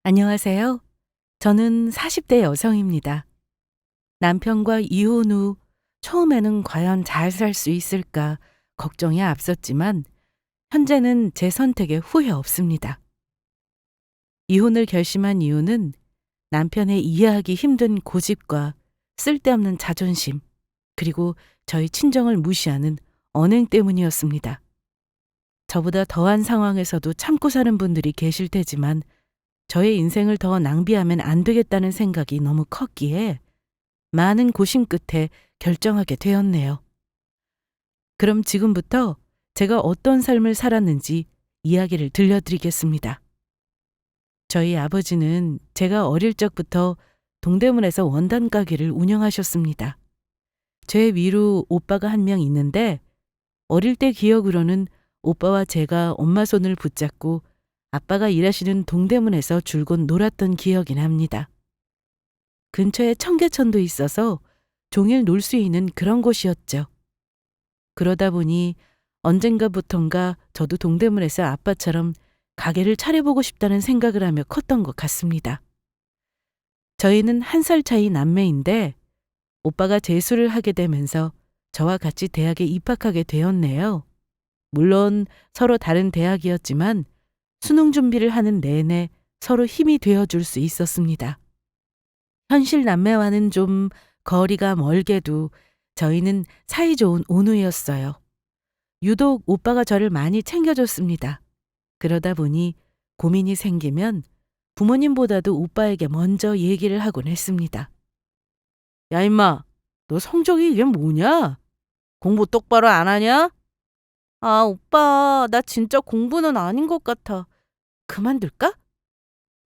안녕하세요. 저는 40대 여성입니다. 남편과 이혼 후 처음에는 과연 잘 살 수 있을까 걱정이 앞섰지만 현재는 제 선택에 후회 없습니다. 이혼을 결심한 이유는 남편의 이해하기 힘든 고집과 쓸데없는 자존심, 그리고 저희 친정을 무시하는 언행 때문이었습니다. 저보다 더한 상황에서도 참고 사는 분들이 계실 테지만 저의 인생을 더 낭비하면 안 되겠다는 생각이 너무 컸기에 많은 고심 끝에 결정하게 되었네요. 그럼 지금부터 제가 어떤 삶을 살았는지 이야기를 들려드리겠습니다. 저희 아버지는 제가 어릴 적부터 동대문에서 원단 가게를 운영하셨습니다. 제 위로 오빠가 한 명 있는데 어릴 때 기억으로는 오빠와 제가 엄마 손을 붙잡고 아빠가 일하시는 동대문에서 줄곧 놀았던 기억이 납니다. 근처에 청계천도 있어서 종일 놀 수 있는 그런 곳이었죠. 그러다 보니 언젠가부턴가 저도 동대문에서 아빠처럼 가게를 차려보고 싶다는 생각을 하며 컸던 것 같습니다. 저희는 1살 차이 남매인데 오빠가 재수를 하게 되면서 저와 같이 대학에 입학하게 되었네요. 물론 서로 다른 대학이었지만 수능 준비를 하는 내내 서로 힘이 되어줄 수 있었습니다. 현실 남매와는 좀 거리가 멀게도 저희는 사이좋은 온누이였어요. 유독 오빠가 저를 많이 챙겨줬습니다. 그러다 보니 고민이 생기면 부모님보다도 오빠에게 먼저 얘기를 하곤 했습니다. 야 임마, 너 성적이 이게 뭐냐? 공부 똑바로 안 하냐? 아 오빠, 나 진짜 공부는 아닌 것 같아. 그만둘까?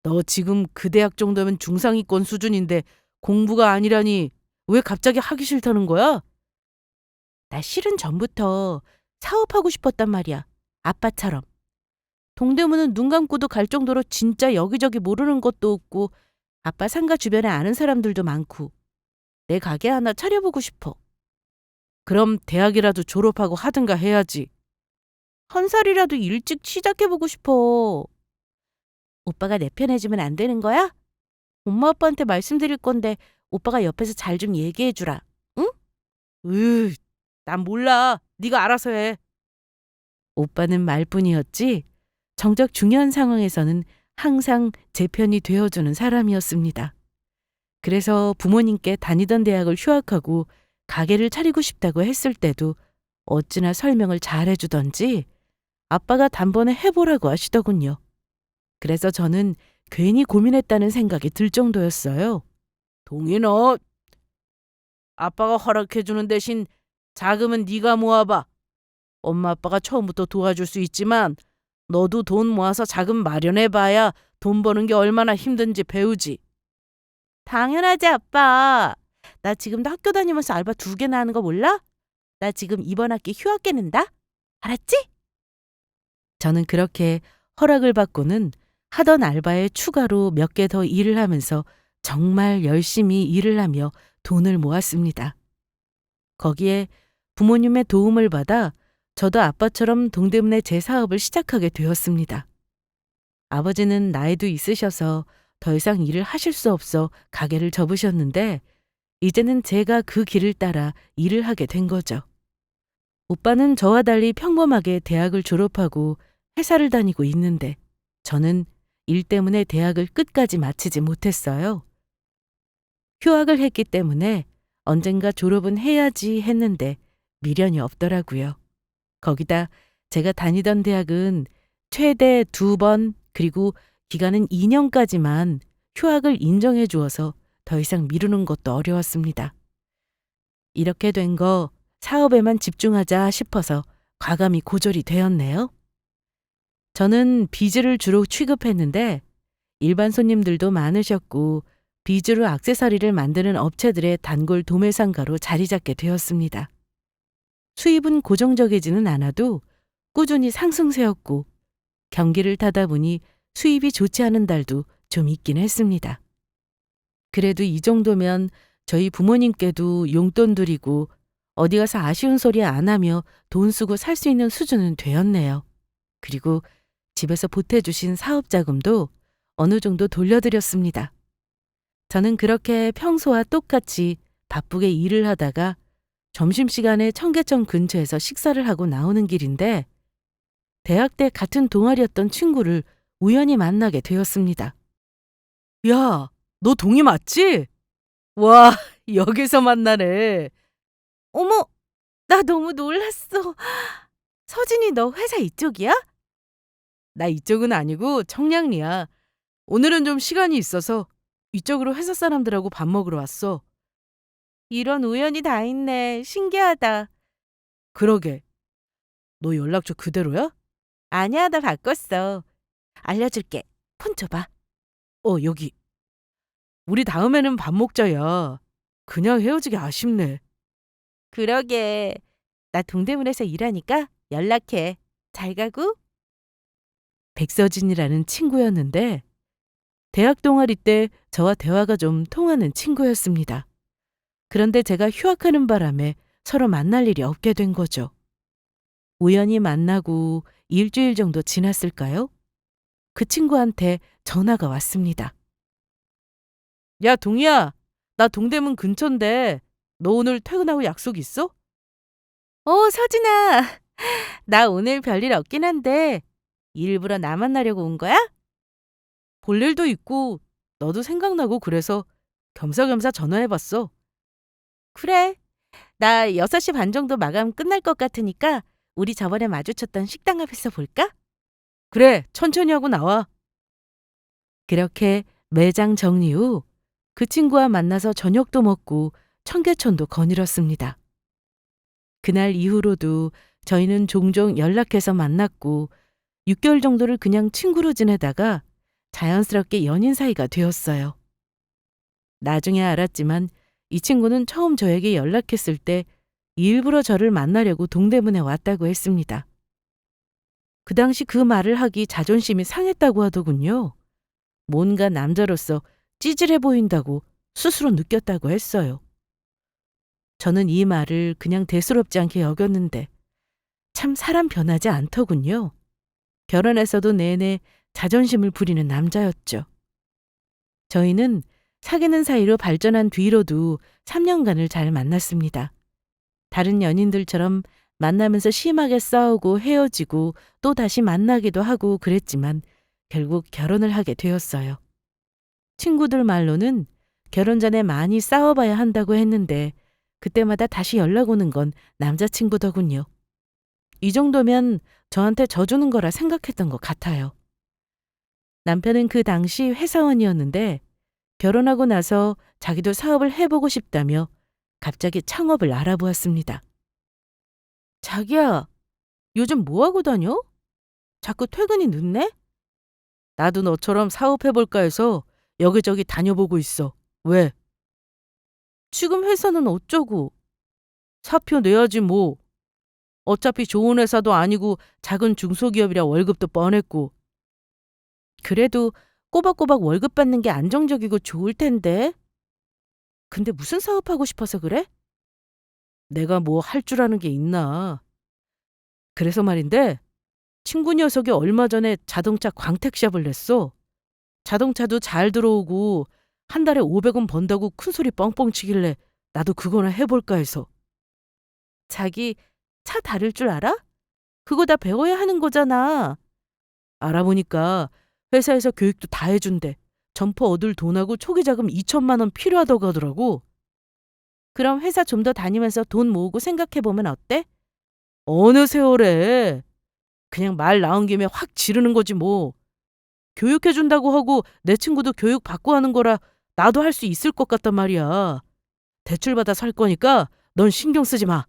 너 지금 그 대학 정도면 중상위권 수준인데 공부가 아니라니 왜 갑자기 하기 싫다는 거야? 나 실은 전부터 사업하고 싶었단 말이야. 아빠처럼. 동대문은 눈 감고도 갈 정도로 진짜 여기저기 모르는 것도 없고 아빠 상가 주변에 아는 사람들도 많고 내 가게 하나 차려보고 싶어. 그럼 대학이라도 졸업하고 하든가 해야지. 한 살이라도 일찍 시작해보고 싶어. 오빠가 내 편 해주면 안 되는 거야? 엄마 아빠한테 말씀드릴 건데 오빠가 옆에서 잘 좀 얘기해주라. 응? 난 몰라. 네가 알아서 해. 오빠는 말뿐이었지 정작 중요한 상황에서는 항상 제 편이 되어주는 사람이었습니다. 그래서 부모님께 다니던 대학을 휴학하고 가게를 차리고 싶다고 했을 때도 어찌나 설명을 잘 해주던지 아빠가 단번에 해보라고 하시더군요. 그래서 저는 괜히 고민했다는 생각이 들 정도였어요. 동인아, 아빠가 허락해주는 대신 자금은 네가 모아봐. 엄마 아빠가 처음부터 도와줄 수 있지만 너도 돈 모아서 자금 마련해봐야 돈 버는 게 얼마나 힘든지 배우지. 당연하지 아빠. 나 지금도 학교 다니면서 알바 2개나 하는 거 몰라? 나 지금 이번 학기 휴학계 낸다. 알았지? 저는 그렇게 허락을 받고는 하던 알바에 추가로 몇 개 더 일을 하면서 정말 열심히 일을 하며 돈을 모았습니다. 거기에 부모님의 도움을 받아 저도 아빠처럼 동대문에 제 사업을 시작하게 되었습니다. 아버지는 나이도 있으셔서 더 이상 일을 하실 수 없어 가게를 접으셨는데 이제는 제가 그 길을 따라 일을 하게 된 거죠. 오빠는 저와 달리 평범하게 대학을 졸업하고 회사를 다니고 있는데 저는 일 때문에 대학을 끝까지 마치지 못했어요. 휴학을 했기 때문에 언젠가 졸업은 해야지 했는데 미련이 없더라고요. 거기다 제가 다니던 대학은 최대 2번 그리고 기간은 2년까지만 휴학을 인정해 주어서 더 이상 미루는 것도 어려웠습니다. 이렇게 된 거 사업에만 집중하자 싶어서 과감히 고졸이 되었네요. 저는 비즈를 주로 취급했는데 일반 손님들도 많으셨고 비즈로 액세서리를 만드는 업체들의 단골 도매상가로 자리 잡게 되었습니다. 수입은 고정적이지는 않아도 꾸준히 상승세였고 경기를 타다 보니 수입이 좋지 않은 달도 좀 있긴 했습니다. 그래도 이 정도면 저희 부모님께도 용돈 드리고 어디 가서 아쉬운 소리 안 하며 돈 쓰고 살 수 있는 수준은 되었네요. 그리고 집에서 보태주신 사업 자금도 어느 정도 돌려드렸습니다. 저는 그렇게 평소와 똑같이 바쁘게 일을 하다가 점심시간에 청계천 근처에서 식사를 하고 나오는 길인데 대학 때 같은 동아리였던 친구를 우연히 만나게 되었습니다. 야, 너 동이 맞지? 와, 여기서 만나네. 어머, 나 너무 놀랐어. 서진이 너 회사 이쪽이야? 나 이쪽은 아니고 청량리야. 오늘은 좀 시간이 있어서 이쪽으로 회사 사람들하고 밥 먹으러 왔어. 이런 우연이 다 있네. 신기하다. 그러게. 너 연락처 그대로야? 아니야, 나 바꿨어. 알려줄게. 폰 줘봐. 여기. 우리 다음에는 밥 먹자야. 그냥 헤어지기 아쉽네. 그러게. 나 동대문에서 일하니까 연락해. 잘 가고. 백서진이라는 친구였는데 대학 동아리 때 저와 대화가 좀 통하는 친구였습니다. 그런데 제가 휴학하는 바람에 서로 만날 일이 없게 된 거죠. 우연히 만나고 일주일 정도 지났을까요? 그 친구한테 전화가 왔습니다. 야, 동희야. 나 동대문 근처인데 너 오늘 퇴근하고 약속 있어? 서진아. 나 오늘 별일 없긴 한데 일부러 나 만나려고 온 거야? 볼 일도 있고 너도 생각나고 그래서 겸사겸사 전화해봤어. 그래. 나 6시 반 정도 마감 끝날 것 같으니까 우리 저번에 마주쳤던 식당 앞에서 볼까? 그래, 천천히 하고 나와. 그렇게 매장 정리 후 그 친구와 만나서 저녁도 먹고 청계천도 거닐었습니다. 그날 이후로도 저희는 종종 연락해서 만났고 6개월 정도를 그냥 친구로 지내다가 자연스럽게 연인 사이가 되었어요. 나중에 알았지만 이 친구는 처음 저에게 연락했을 때 일부러 저를 만나려고 동대문에 왔다고 했습니다. 그 당시 그 말을 하기 자존심이 상했다고 하더군요. 뭔가 남자로서 찌질해 보인다고 스스로 느꼈다고 했어요. 저는 이 말을 그냥 대수롭지 않게 여겼는데 참 사람 변하지 않더군요. 결혼해서도 내내 자존심을 부리는 남자였죠. 저희는 사귀는 사이로 발전한 뒤로도 3년간을 잘 만났습니다. 다른 연인들처럼 만나면서 심하게 싸우고 헤어지고 또 다시 만나기도 하고 그랬지만 결국 결혼을 하게 되었어요. 친구들 말로는 결혼 전에 많이 싸워봐야 한다고 했는데 그때마다 다시 연락 오는 건 남자친구더군요. 이 정도면 저한테 져주는 거라 생각했던 것 같아요. 남편은 그 당시 회사원이었는데 결혼하고 나서 자기도 사업을 해보고 싶다며 갑자기 창업을 알아보았습니다. 자기야, 요즘 뭐하고 다녀? 자꾸 퇴근이 늦네? 나도 너처럼 사업해볼까 해서 여기저기 다녀보고 있어. 왜? 지금 회사는 어쩌고? 사표 내야지 뭐. 어차피 좋은 회사도 아니고 작은 중소기업이라 월급도 뻔했고. 그래도 꼬박꼬박 월급 받는 게 안정적이고 좋을 텐데. 근데 무슨 사업하고 싶어서 그래? 내가 뭐 할 줄 아는 게 있나. 그래서 말인데 친구 녀석이 얼마 전에 자동차 광택샵을 냈어. 자동차도 잘 들어오고 한 달에 500원 번다고 큰소리 뻥뻥 치길래 나도 그거나 해볼까 해서. 자기 차 다룰 줄 알아? 그거 다 배워야 하는 거잖아. 알아보니까 회사에서 교육도 다 해준대. 점포 얻을 돈하고 초기 자금 2천만 원 필요하다고 하더라고. 그럼 회사 좀 더 다니면서 돈 모으고 생각해보면 어때? 어느 세월에. 그냥 말 나온 김에 확 지르는 거지 뭐. 교육해준다고 하고 내 친구도 교육 받고 하는 거라 나도 할 수 있을 것 같단 말이야. 대출받아 살 거니까 넌 신경 쓰지 마.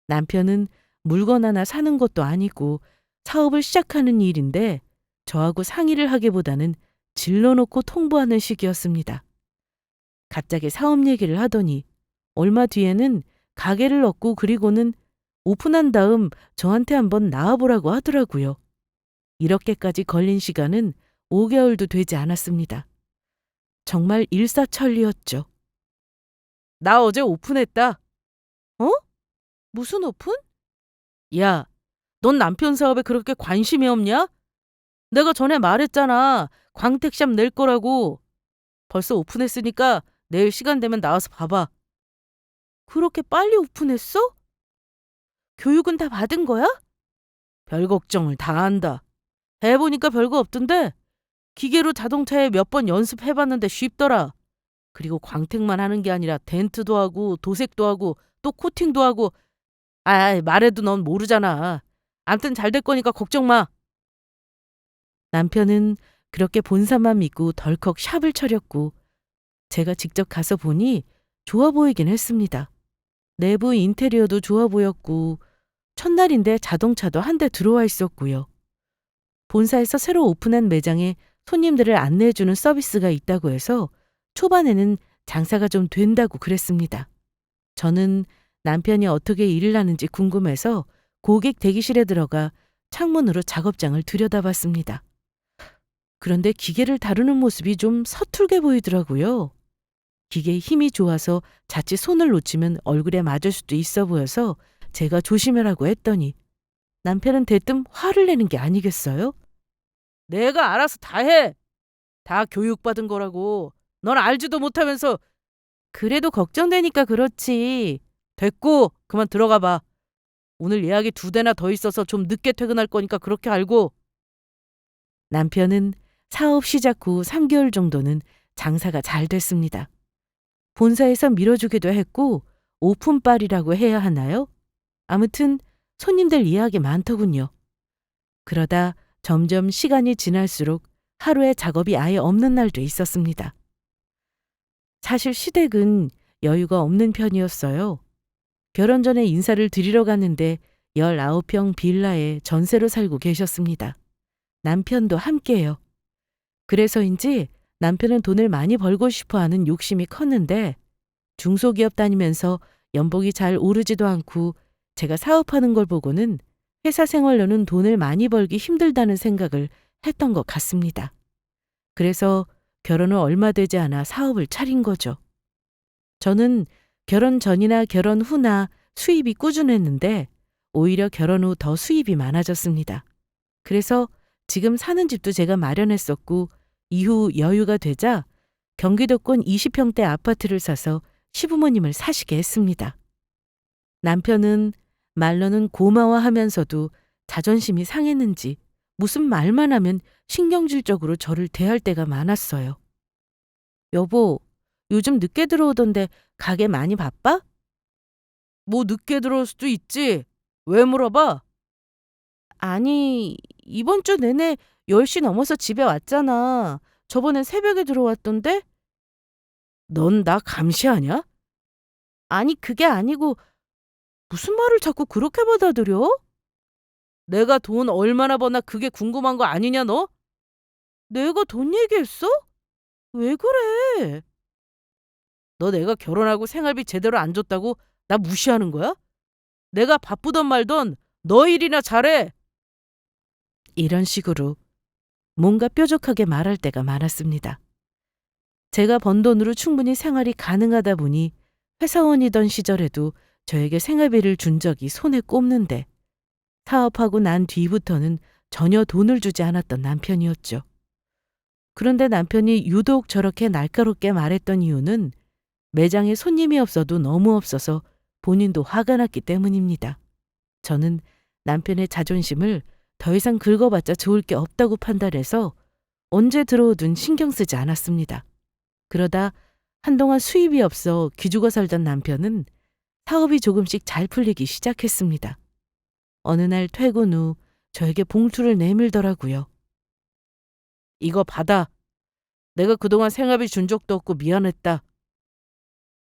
남편은 물건 하나 사는 것도 아니고 사업을 시작하는 일인데 저하고 상의를 하기보다는 질러놓고 통보하는 식이었습니다. 갑자기 사업 얘기를 하더니 얼마 뒤에는 가게를 얻고 그리고는 오픈한 다음 저한테 한번 나와보라고 하더라고요. 이렇게까지 걸린 시간은 5개월도 되지 않았습니다. 정말 일사천리였죠. 나 어제 오픈했다. 어? 무슨 오픈? 야, 넌 남편 사업에 그렇게 관심이 없냐? 내가 전에 말했잖아. 광택샵 낼 거라고. 벌써 오픈했으니까 내일 시간 되면 나와서 봐봐. 그렇게 빨리 오픈했어? 교육은 다 받은 거야? 별 걱정을 다 한다. 해보니까 별거 없던데 기계로 자동차에 몇 번 연습해봤는데 쉽더라. 그리고 광택만 하는 게 아니라 덴트도 하고 도색도 하고 또 코팅도 하고. 말해도 넌 모르잖아. 암튼 잘 될 거니까 걱정 마. 남편은 그렇게 본사만 믿고 덜컥 샵을 차렸고 제가 직접 가서 보니 좋아 보이긴 했습니다. 내부 인테리어도 좋아 보였고 첫날인데 자동차도 한 대 들어와 있었고요. 본사에서 새로 오픈한 매장에 손님들을 안내해주는 서비스가 있다고 해서 초반에는 장사가 좀 된다고 그랬습니다. 저는 남편이 어떻게 일을 하는지 궁금해서 고객 대기실에 들어가 창문으로 작업장을 들여다봤습니다. 그런데 기계를 다루는 모습이 좀 서툴게 보이더라고요. 기계에 힘이 좋아서 자칫 손을 놓치면 얼굴에 맞을 수도 있어 보여서 제가 조심하라고 했더니 남편은 대뜸 화를 내는 게 아니겠어요? 내가 알아서 다 해. 다 교육받은 거라고. 넌 알지도 못하면서. 그래도 걱정되니까 그렇지. 됐고 그만 들어가 봐. 오늘 예약이 2대나 더 있어서 좀 늦게 퇴근할 거니까 그렇게 알고. 남편은 사업 시작 후 3개월 정도는 장사가 잘 됐습니다. 본사에서 밀어주기도 했고 오픈빨이라고 해야 하나요? 아무튼 손님들 예약이 많더군요. 그러다 점점 시간이 지날수록 하루에 작업이 아예 없는 날도 있었습니다. 사실 시댁은 여유가 없는 편이었어요. 결혼 전에 인사를 드리러 갔는데 19평 빌라에 전세로 살고 계셨습니다. 남편도 함께요. 그래서인지 남편은 돈을 많이 벌고 싶어 하는 욕심이 컸는데 중소기업 다니면서 연봉이 잘 오르지도 않고 제가 사업하는 걸 보고는 회사 생활로는 돈을 많이 벌기 힘들다는 생각을 했던 것 같습니다. 그래서 결혼을 얼마 되지 않아 사업을 차린 거죠. 저는 결혼 전이나 결혼 후나 수입이 꾸준했는데 오히려 결혼 후 더 수입이 많아졌습니다. 그래서 지금 사는 집도 제가 마련했었고 이후 여유가 되자 경기도권 20평대 아파트를 사서 시부모님을 사시게 했습니다. 남편은 말로는 고마워하면서도 자존심이 상했는지 무슨 말만 하면 신경질적으로 저를 대할 때가 많았어요. 여보, 요즘 늦게 들어오던데 가게 많이 바빠? 뭐 늦게 들어올 수도 있지. 왜 물어봐? 아니, 이번 주 내내 10시 넘어서 집에 왔잖아. 저번엔 새벽에 들어왔던데? 넌 나 감시하냐? 아니, 그게 아니고 무슨 말을 자꾸 그렇게 받아들여? 내가 돈 얼마나 버나 그게 궁금한 거 아니냐 너? 내가 돈 얘기했어? 왜 그래? 너 내가 결혼하고 생활비 제대로 안 줬다고 나 무시하는 거야? 내가 바쁘던 말던 너 일이나 잘해. 이런 식으로 뭔가 뾰족하게 말할 때가 많았습니다. 제가 번 돈으로 충분히 생활이 가능하다 보니 회사원이던 시절에도 저에게 생활비를 준 적이 손에 꼽는데 사업하고 난 뒤부터는 전혀 돈을 주지 않았던 남편이었죠. 그런데 남편이 유독 저렇게 날카롭게 말했던 이유는 매장에 손님이 없어도 너무 없어서 본인도 화가 났기 때문입니다. 저는 남편의 자존심을 더 이상 긁어봤자 좋을 게 없다고 판단해서 언제 들어오든 신경 쓰지 않았습니다. 그러다 한동안 수입이 없어 기죽어 살던 남편은 사업이 조금씩 잘 풀리기 시작했습니다. 어느 날 퇴근 후 저에게 봉투를 내밀더라고요. 이거 받아. 내가 그동안 생활비 준 적도 없고 미안했다.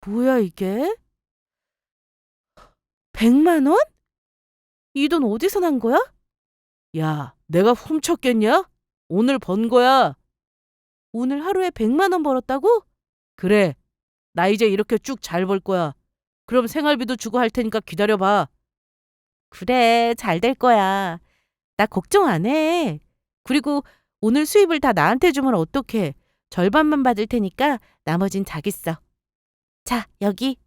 뭐야 이게? 100만 원? 이 돈 어디서 난 거야? 야, 내가 훔쳤겠냐? 오늘 번 거야. 오늘 하루에 100만 원 벌었다고? 그래. 나 이제 이렇게 쭉 잘 벌 거야. 그럼 생활비도 주고 할 테니까 기다려봐. 그래, 잘 될 거야. 나 걱정 안 해. 그리고 오늘 수입을 다 나한테 주면 어떡해. 절반만 받을 테니까 나머진 자기 써. 자, 여기.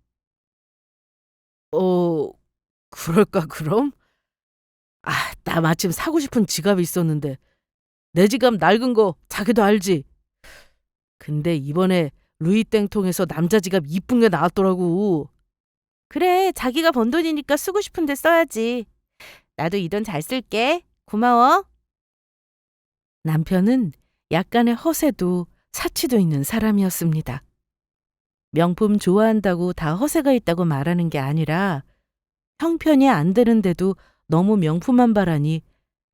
어, 그럴까 그럼? 나 마침 사고 싶은 지갑이 있었는데. 내 지갑 낡은 거 자기도 알지? 근데 이번에 루이땡통에서 남자 지갑 이쁜 게 나왔더라고. 그래, 자기가 번 돈이니까 쓰고 싶은데 써야지. 나도 이 돈 잘 쓸게. 고마워. 남편은 약간의 허세도 사치도 있는 사람이었습니다. 명품 좋아한다고 다 허세가 있다고 말하는 게 아니라 형편이 안 되는데도 너무 명품만 바라니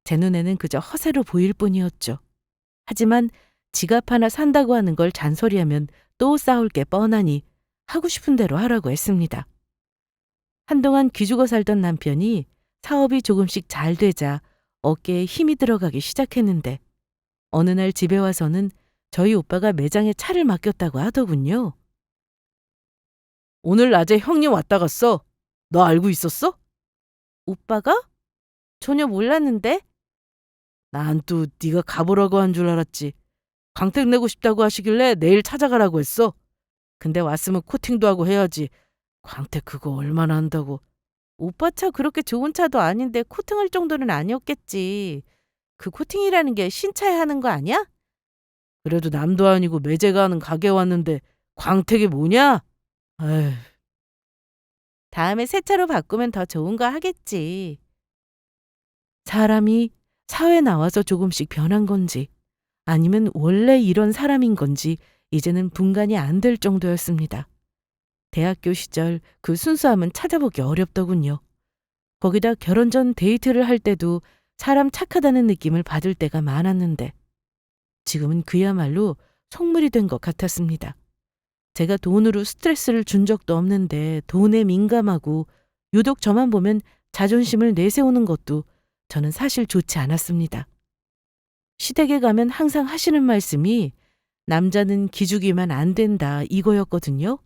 제 눈에는 그저 허세로 보일 뿐이었죠. 하지만 지갑 하나 산다고 하는 걸 잔소리하면 또 싸울 게 뻔하니 하고 싶은 대로 하라고 했습니다. 한동안 기죽어 살던 남편이 사업이 조금씩 잘 되자 어깨에 힘이 들어가기 시작했는데 어느 날 집에 와서는 저희 오빠가 매장에 차를 맡겼다고 하더군요. 오늘 낮에 형님 왔다 갔어. 너 알고 있었어? 오빠가? 전혀 몰랐는데? 난 또 네가 가보라고 한 줄 알았지. 광택 내고 싶다고 하시길래 내일 찾아가라고 했어. 근데 왔으면 코팅도 하고 해야지. 광택 그거 얼마나 한다고. 오빠 차 그렇게 좋은 차도 아닌데 코팅할 정도는 아니었겠지. 그 코팅이라는 게 신차에 하는 거 아니야? 그래도 남도 아니고 매제가 하는 가게 왔는데 광택이 뭐냐? 에휴. 다음에 새 차로 바꾸면 더 좋은 거 하겠지. 사람이 사회 나와서 조금씩 변한 건지 아니면 원래 이런 사람인 건지 이제는 분간이 안 될 정도였습니다. 대학교 시절 그 순수함은 찾아보기 어렵더군요. 거기다 결혼 전 데이트를 할 때도 사람 착하다는 느낌을 받을 때가 많았는데 지금은 그야말로 속물이 된 것 같았습니다. 제가 돈으로 스트레스를 준 적도 없는데 돈에 민감하고 유독 저만 보면 자존심을 내세우는 것도 저는 사실 좋지 않았습니다. 시댁에 가면 항상 하시는 말씀이 남자는 기죽이면 안 된다 이거였거든요.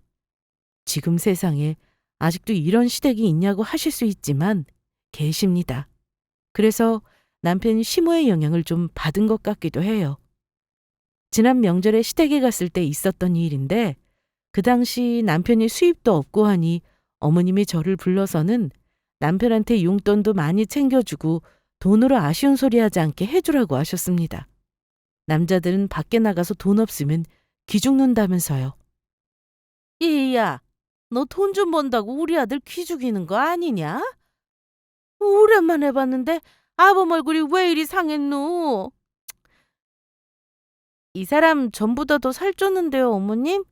지금 세상에 아직도 이런 시댁이 있냐고 하실 수 있지만 계십니다. 그래서 남편이 시모의 영향을 좀 받은 것 같기도 해요. 지난 명절에 시댁에 갔을 때 있었던 일인데 그 당시 남편이 수입도 없고 하니 어머님이 저를 불러서는 남편한테 용돈도 많이 챙겨주고 돈으로 아쉬운 소리 하지 않게 해주라고 하셨습니다. 남자들은 밖에 나가서 돈 없으면 기죽는다면서요. 얘야, 너 돈 좀 번다고 우리 아들 기죽이는 거 아니냐? 오랜만에 봤는데 아범 얼굴이 왜 이리 상했노? 이 사람 전보다도 살쪘는데요, 어머님?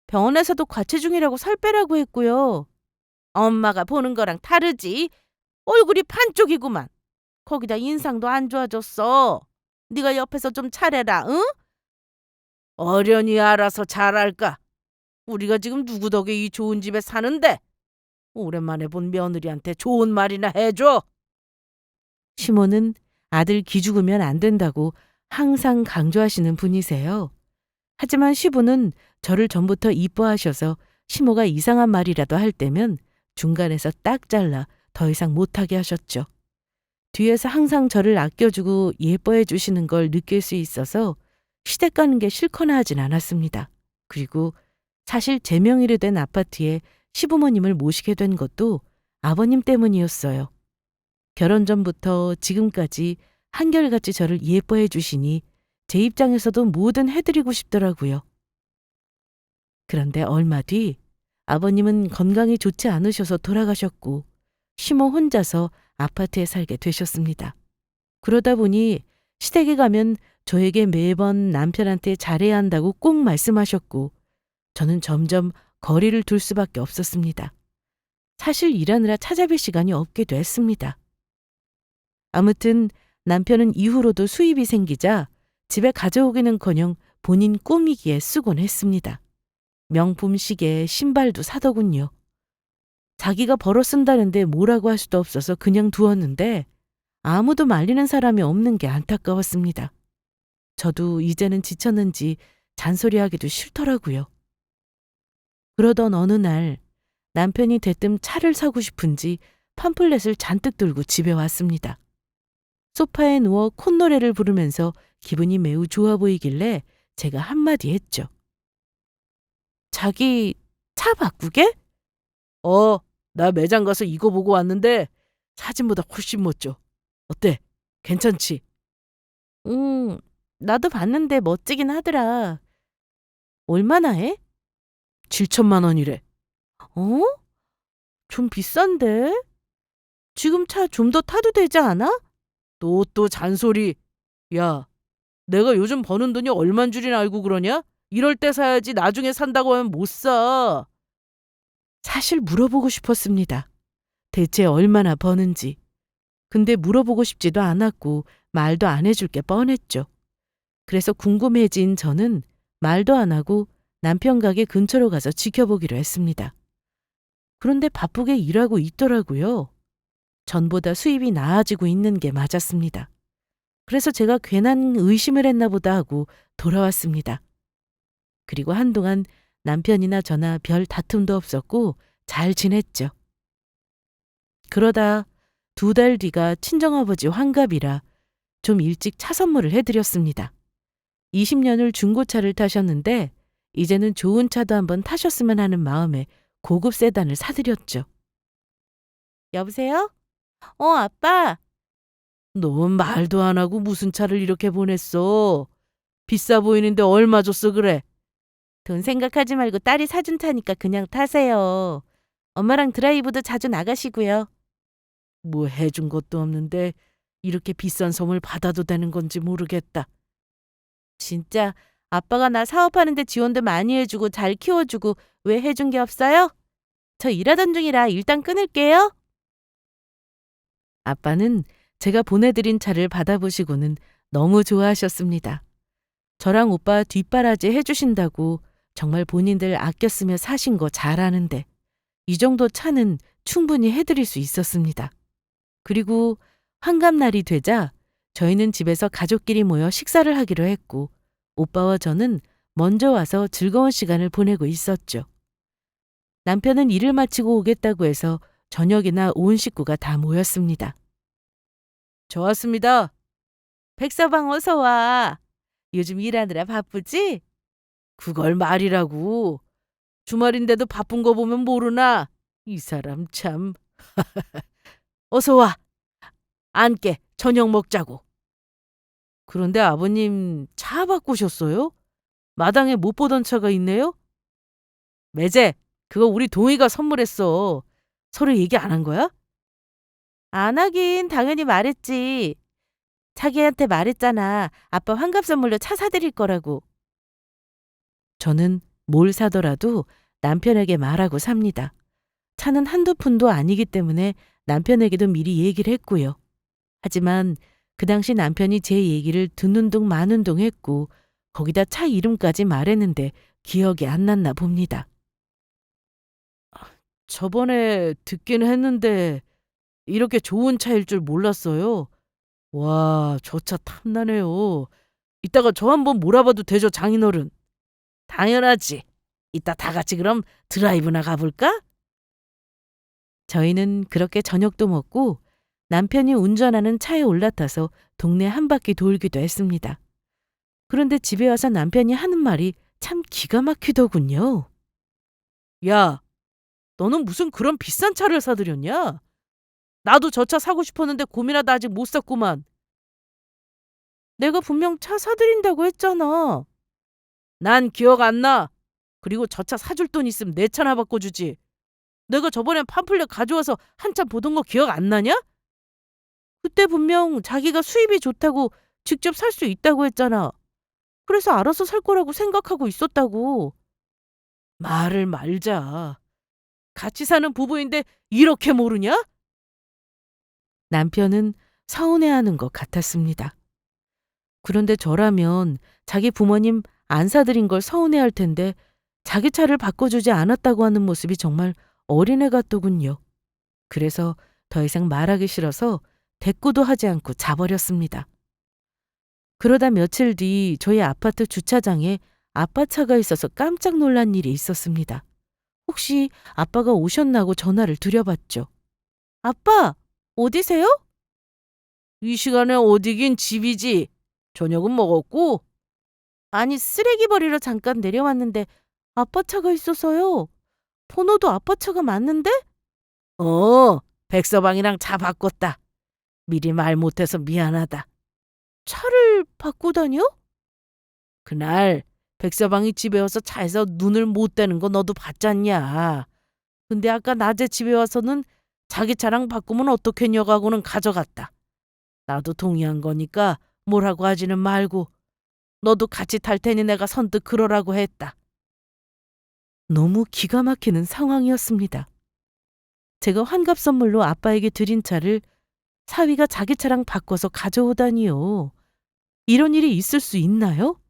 병원에서도 과체중이라고 살 빼라고 했고요. 엄마가 보는 거랑 다르지. 얼굴이 반쪽이구만. 거기다 인상도 안 좋아졌어. 네가 옆에서 좀 차려라, 응? 어련히 알아서 잘할까. 우리가 지금 누구 덕에 이 좋은 집에 사는데 오랜만에 본 며느리한테 좋은 말이나 해줘. 시모는 아들 기죽으면 안 된다고 항상 강조하시는 분이세요. 하지만 시부는 저를 전부터 이뻐하셔서 시모가 이상한 말이라도 할 때면 중간에서 딱 잘라 더 이상 못하게 하셨죠. 뒤에서 항상 저를 아껴주고 예뻐해 주시는 걸 느낄 수 있어서 시댁 가는 게 싫거나 하진 않았습니다. 그리고 사실 제 명의로 된 아파트에 시부모님을 모시게 된 것도 아버님 때문이었어요. 결혼 전부터 지금까지 한결같이 저를 예뻐해 주시니 제 입장에서도 뭐든 해드리고 싶더라고요. 그런데 얼마 뒤 아버님은 건강이 좋지 않으셔서 돌아가셨고 시모 혼자서 아파트에 살게 되셨습니다. 그러다 보니 시댁에 가면 저에게 매번 남편한테 잘해야 한다고 꼭 말씀하셨고 저는 점점 거리를 둘 수밖에 없었습니다. 사실 일하느라 찾아뵐 시간이 없기도 했습니다. 아무튼 남편은 이후로도 수입이 생기자 집에 가져오기는커녕 본인 꾸미기에 쓰곤 했습니다. 명품 시계, 신발도 사더군요. 자기가 벌어 쓴다는데 뭐라고 할 수도 없어서 그냥 두었는데 아무도 말리는 사람이 없는 게 안타까웠습니다. 저도 이제는 지쳤는지 잔소리하기도 싫더라고요. 그러던 어느 날 남편이 대뜸 차를 사고 싶은지 팜플렛을 잔뜩 들고 집에 왔습니다. 소파에 누워 콧노래를 부르면서 기분이 매우 좋아 보이길래 제가 한마디 했죠. 자기 차 바꾸게? 나 매장 가서 이거 보고 왔는데 사진보다 훨씬 멋져. 어때? 괜찮지? 나도 봤는데 멋지긴 하더라. 얼마나 해? 7천만 원이래. 어? 좀 비싼데? 지금 차 좀 더 타도 되지 않아? 또 잔소리. 야, 내가 요즘 버는 돈이 얼만 줄인 알고 그러냐? 이럴 때 사야지 나중에 산다고 하면 못 사. 사실 물어보고 싶었습니다. 대체 얼마나 버는지. 근데 물어보고 싶지도 않았고 말도 안 해줄 게 뻔했죠. 그래서 궁금해진 저는 말도 안 하고 남편 가게 근처로 가서 지켜보기로 했습니다. 그런데 바쁘게 일하고 있더라고요. 전보다 수입이 나아지고 있는 게 맞았습니다. 그래서 제가 괜한 의심을 했나 보다 하고 돌아왔습니다. 그리고 한동안 남편이나 저나 별 다툼도 없었고 잘 지냈죠. 그러다 2달 뒤가 친정아버지 환갑이라 좀 일찍 차 선물을 해드렸습니다. 20년을 중고차를 타셨는데 이제는 좋은 차도 한번 타셨으면 하는 마음에 고급 세단을 사드렸죠. 여보세요? 아빠. 넌 말도 안 하고 무슨 차를 이렇게 보냈어? 비싸 보이는데 얼마 줬어 그래? 돈 생각하지 말고 딸이 사준 차니까 그냥 타세요. 엄마랑 드라이브도 자주 나가시고요. 뭐 해준 것도 없는데 이렇게 비싼 선물 받아도 되는 건지 모르겠다. 진짜 아빠가 나 사업하는데 지원도 많이 해주고 잘 키워주고 왜 해준 게 없어요? 저 일하던 중이라 일단 끊을게요. 아빠는 제가 보내드린 차를 받아보시고는 너무 좋아하셨습니다. 저랑 오빠 뒷바라지 해주신다고 정말 본인들 아껴 쓰며 사신 거 잘 아는데 이 정도 차는 충분히 해드릴 수 있었습니다. 그리고 환갑날이 되자 저희는 집에서 가족끼리 모여 식사를 하기로 했고 오빠와 저는 먼저 와서 즐거운 시간을 보내고 있었죠. 남편은 일을 마치고 오겠다고 해서 저녁이나 온 식구가 다 모였습니다. 좋았습니다. 백서방 어서 와. 요즘 일하느라 바쁘지? 그걸 말이라고. 주말인데도 바쁜 거 보면 모르나? 이 사람 참. 어서 와. 앉게. 저녁 먹자고. 그런데 아버님 차 바꾸셨어요? 마당에 못 보던 차가 있네요? 매제, 그거 우리 동희가 선물했어. 서로 얘기 안 한 거야? 안 하긴 당연히 말했지. 자기한테 말했잖아. 아빠 환갑 선물로 차 사드릴 거라고. 저는 뭘 사더라도 남편에게 말하고 삽니다. 차는 한두 푼도 아니기 때문에 남편에게도 미리 얘기를 했고요. 하지만 그 당시 남편이 제 얘기를 듣는 둥 마는 둥 했고 거기다 차 이름까지 말했는데 기억이 안 났나 봅니다. 저번에 듣긴 했는데 이렇게 좋은 차일 줄 몰랐어요. 와, 저 차 탐나네요. 이따가 저 한번 몰아봐도 되죠, 장인어른? 당연하지. 이따 다 같이 그럼 드라이브나 가볼까? 저희는 그렇게 저녁도 먹고 남편이 운전하는 차에 올라타서 동네 한 바퀴 돌기도 했습니다. 그런데 집에 와서 남편이 하는 말이 참 기가 막히더군요. 야, 너는 무슨 그런 비싼 차를 사들였냐? 나도 저 차 사고 싶었는데 고민하다 아직 못 샀구만. 내가 분명 차 사드린다고 했잖아. 난 기억 안 나. 그리고 저 차 사줄 돈 있으면 내 차나 바꿔주지. 내가 저번에 팜플렛 가져와서 한참 보던 거 기억 안 나냐? 그때 분명 자기가 수입이 좋다고 직접 살 수 있다고 했잖아. 그래서 알아서 살 거라고 생각하고 있었다고. 말을 말자. 같이 사는 부부인데 이렇게 모르냐? 남편은 서운해하는 것 같았습니다. 그런데 저라면 자기 부모님 안 사드린 걸 서운해할 텐데 자기 차를 바꿔주지 않았다고 하는 모습이 정말 어린애 같더군요. 그래서 더 이상 말하기 싫어서 대꾸도 하지 않고 자버렸습니다. 그러다 며칠 뒤 저희 아파트 주차장에 아빠 차가 있어서 깜짝 놀란 일이 있었습니다. 혹시 아빠가 오셨나고 전화를 드려봤죠. 아빠, 어디세요? 이 시간에 어디긴 집이지. 저녁은 먹었고? 아니, 쓰레기 버리러 잠깐 내려왔는데 아빠 차가 있어서요. 번호도 아빠 차가 맞는데? 백서방이랑 차 바꿨다. 미리 말 못해서 미안하다. 차를 바꾸다녀 그날 백서방이 집에 와서 차에서 눈을 못 떼는 거 너도 봤잖냐. 근데 아까 낮에 집에 와서는 자기 차랑 바꾸면 어떻겠냐고 하고는 가져갔다. 나도 동의한 거니까 뭐라고 하지는 말고 너도 같이 탈 테니 내가 선뜻 그러라고 했다. 너무 기가 막히는 상황이었습니다. 제가 환갑 선물로 아빠에게 드린 차를 사위가 자기 차랑 바꿔서 가져오다니요. 이런 일이 있을 수 있나요?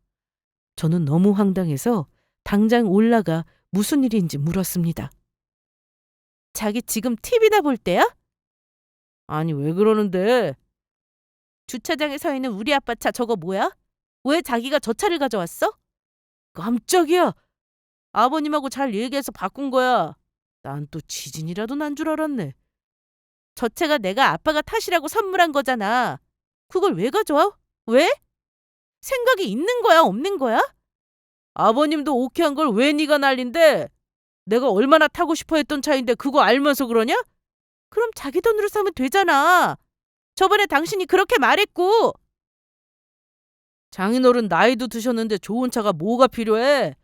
저는 너무 황당해서 당장 올라가 무슨 일인지 물었습니다. 자기 지금 TV나 볼 때야? 아니 왜 그러는데? 주차장에 서 있는 우리 아빠 차 저거 뭐야? 왜 자기가 저 차를 가져왔어? 깜짝이야. 아버님하고 잘 얘기해서 바꾼 거야. 난 또 지진이라도 난 줄 알았네. 저 차가 내가 아빠가 타시라고 선물한 거잖아. 그걸 왜 가져와? 왜? 생각이 있는 거야, 없는 거야? 아버님도 오케이 한 걸 왜 네가 난린데? 내가 얼마나 타고 싶어 했던 차인데 그거 알면서 그러냐? 그럼 자기 돈으로 사면 되잖아. 저번에 당신이 그렇게 말했고. 장인어른 나이도 드셨는데 좋은 차가 뭐가 필요해?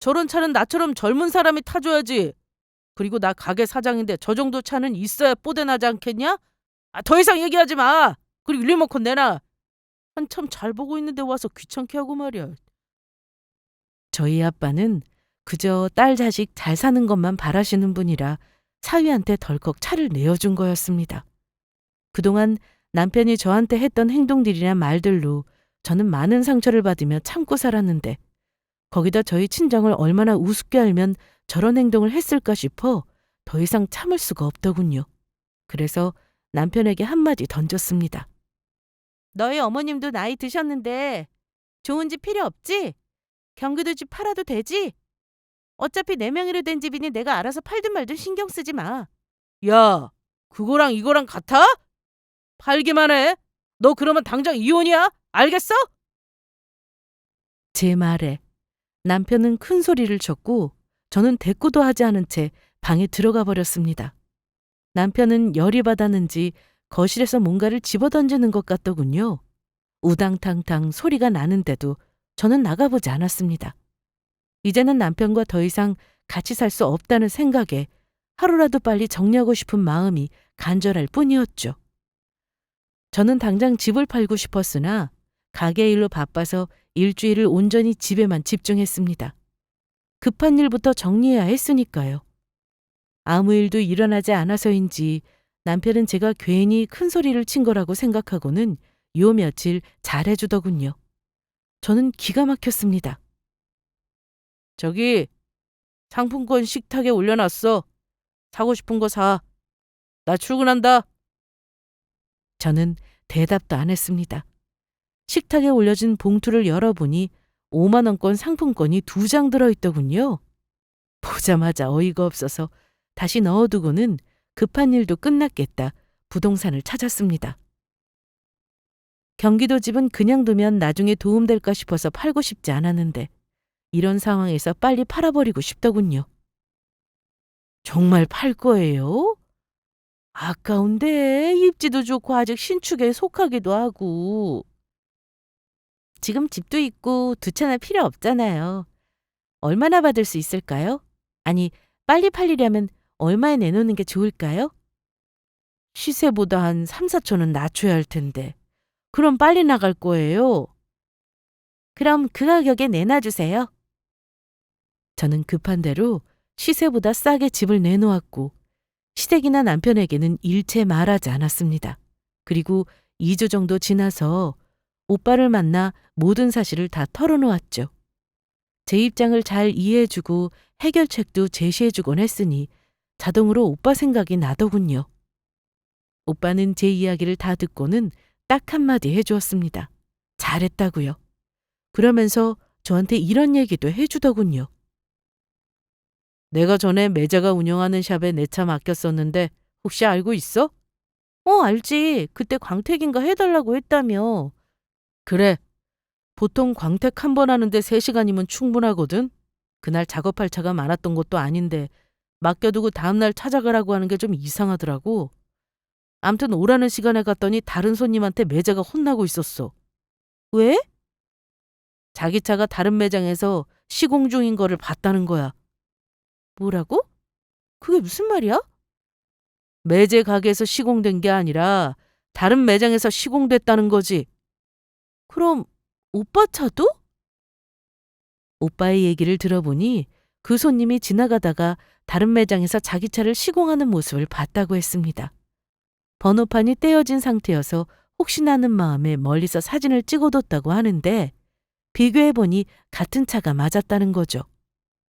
저런 차는 나처럼 젊은 사람이 타줘야지. 그리고 나 가게 사장인데 저 정도 차는 있어야 뽀대나지 않겠냐? 더 이상 얘기하지 마. 그리고 리모컨 내놔. 한참 잘 보고 있는데 와서 귀찮게 하고 말이야. 저희 아빠는 그저 딸 자식 잘 사는 것만 바라시는 분이라 사위한테 덜컥 차를 내어준 거였습니다. 그동안 남편이 저한테 했던 행동들이나 말들로 저는 많은 상처를 받으며 참고 살았는데 거기다 저희 친정을 얼마나 우습게 알면 저런 행동을 했을까 싶어 더 이상 참을 수가 없더군요. 그래서 남편에게 한마디 던졌습니다. 너희 어머님도 나이 드셨는데 좋은 집 필요 없지? 경기도 집 팔아도 되지? 어차피 네 명이로 된 집이니 내가 알아서 팔든 말든 신경 쓰지 마. 야, 그거랑 이거랑 같아? 팔기만 해. 너 그러면 당장 이혼이야. 알겠어? 제 말에 남편은 큰 소리를 쳤고 저는 대꾸도 하지 않은 채 방에 들어가 버렸습니다. 남편은 열이 받았는지 거실에서 뭔가를 집어던지는 것 같더군요. 우당탕탕 소리가 나는데도 저는 나가보지 않았습니다. 이제는 남편과 더 이상 같이 살 수 없다는 생각에 하루라도 빨리 정리하고 싶은 마음이 간절할 뿐이었죠. 저는 당장 집을 팔고 싶었으나 가게 일로 바빠서 일주일을 온전히 집에만 집중했습니다. 급한 일부터 정리해야 했으니까요. 아무 일도 일어나지 않아서인지 남편은 제가 괜히 큰 소리를 친 거라고 생각하고는 요 며칠 잘해주더군요. 저는 기가 막혔습니다. 저기 상품권 식탁에 올려놨어. 사고 싶은 거 사. 나 출근한다. 저는 대답도 안 했습니다. 식탁에 올려진 봉투를 열어보니 5만 원권 상품권이 2장 들어있더군요. 보자마자 어이가 없어서 다시 넣어두고는 급한 일도 끝났겠다 부동산을 찾았습니다. 경기도 집은 그냥 두면 나중에 도움될까 싶어서 팔고 싶지 않았는데 이런 상황에서 빨리 팔아버리고 싶더군요. 정말 팔 거예요? 아까운데 입지도 좋고 아직 신축에 속하기도 하고. 지금 집도 있고 2차나 필요 없잖아요. 얼마나 받을 수 있을까요? 아니, 빨리 팔리려면 얼마에 내놓는 게 좋을까요? 시세보다 한 3, 4천은 낮춰야 할 텐데. 그럼 빨리 나갈 거예요. 그럼 그 가격에 내놔주세요. 저는 급한 대로 시세보다 싸게 집을 내놓았고 시댁이나 남편에게는 일체 말하지 않았습니다. 그리고 2주 정도 지나서 오빠를 만나 모든 사실을 다 털어놓았죠. 제 입장을 잘 이해해주고 해결책도 제시해주곤 했으니 자동으로 오빠 생각이 나더군요. 오빠는 제 이야기를 다 듣고는 딱 한마디 해주었습니다. 잘했다고요. 그러면서 저한테 이런 얘기도 해주더군요. 내가 전에 매자가 운영하는 샵에 내 차 맡겼었는데 혹시 알고 있어? 알지. 그때 광택인가 해달라고 했다며. 그래. 보통 광택 한 번 하는데 3시간이면 충분하거든. 그날 작업할 차가 많았던 것도 아닌데 맡겨두고 다음날 찾아가라고 하는 게 좀 이상하더라고. 암튼 오라는 시간에 갔더니 다른 손님한테 매자가 혼나고 있었어. 왜? 자기 차가 다른 매장에서 시공 중인 거를 봤다는 거야. 뭐라고? 그게 무슨 말이야? 매제 가게에서 시공된 게 아니라 다른 매장에서 시공됐다는 거지. 그럼 오빠 차도? 오빠의 얘기를 들어보니 그 손님이 지나가다가 다른 매장에서 자기 차를 시공하는 모습을 봤다고 했습니다. 번호판이 떼어진 상태여서 혹시나 하는 마음에 멀리서 사진을 찍어뒀다고 하는데 비교해보니 같은 차가 맞았다는 거죠.